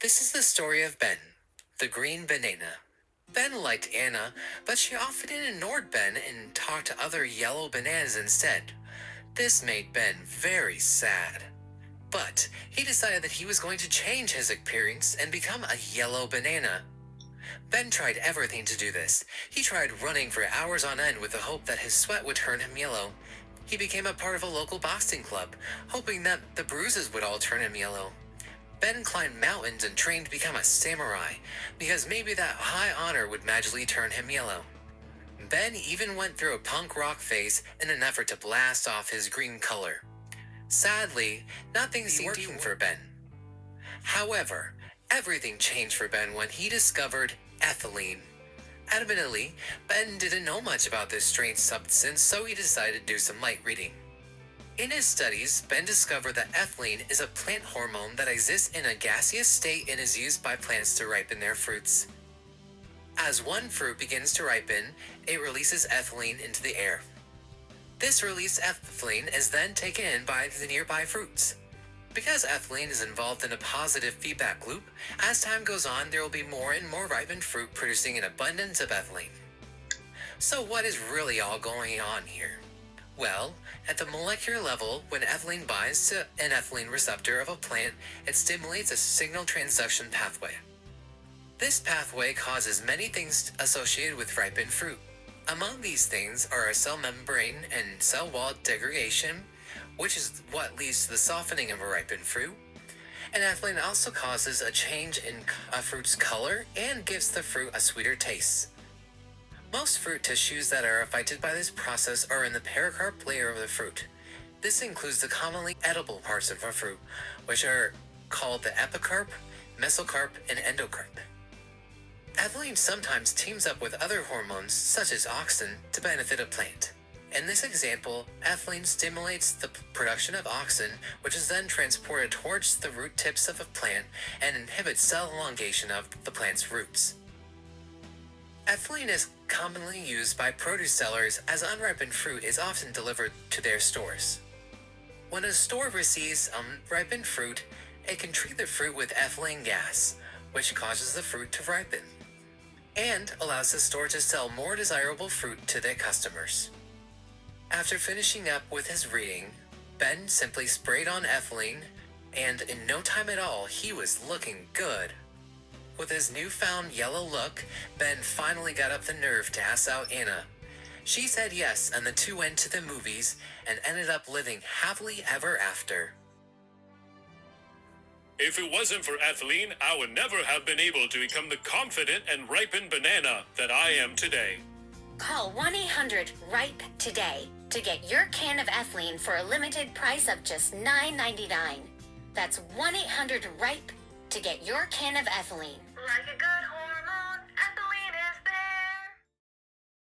This is the story of Ben, the green banana. Ben liked Anna, but she often ignored Ben and talked to other yellow bananas instead. This made Ben very sad. But he decided that he was going to change his appearance and become a yellow banana. Ben tried everything to do this. He tried running for hours on end with the hope that his sweat would turn him yellow. He became a part of a local boxing club, hoping that the bruises would all turn him yellow. Ben climbed mountains and trained to become a samurai, because maybe that high honor would magically turn him yellow. Ben even went through a punk rock phase in an effort to blast off his green color. Sadly, nothing seemed working for Ben. However, everything changed for Ben when he discovered ethylene. Admittedly, Ben didn't know much about this strange substance, so he decided to do some light reading. In his studies, Ben discovered that ethylene is a plant hormone that exists in a gaseous state and is used by plants to ripen their fruits. As one fruit begins to ripen, it releases ethylene into the air. This released ethylene is then taken in by the nearby fruits. Because ethylene is involved in a positive feedback loop, as time goes on, there will be more and more ripened fruit producing an abundance of ethylene. So what is really all going on here? Well, at the molecular level, when ethylene binds to an ethylene receptor of a plant, it stimulates a signal transduction pathway. This pathway causes many things associated with ripened fruit. Among these things are a cell membrane and cell wall degradation, which is what leads to the softening of a ripened fruit. And ethylene also causes a change in a fruit's color and gives the fruit a sweeter taste. Most fruit tissues that are affected by this process are in the pericarp layer of the fruit. This includes the commonly edible parts of a fruit, which are called the epicarp, mesocarp, and endocarp. Ethylene sometimes teams up with other hormones, such as auxin, to benefit a plant. In this example, ethylene stimulates the production of auxin, which is then transported towards the root tips of a plant and inhibits cell elongation of the plant's roots. Ethylene is commonly used by produce sellers as unripened fruit is often delivered to their stores. When a store receives unripened fruit, it can treat the fruit with ethylene gas, which causes the fruit to ripen, and allows the store to sell more desirable fruit to their customers. After finishing up with his reading, Ben simply sprayed on ethylene, and in no time at all, he was looking good. With his newfound yellow look, Ben finally got up the nerve to ask out Anna. She said yes, and the two went to the movies and ended up living happily ever after. If it wasn't for ethylene, I would never have been able to become the confident and ripened banana that I am today. Call 1-800-RIPE today to get your can of ethylene for a limited price of just $9.99. That's 1-800-RIPE to get your can of ethylene. Like it good?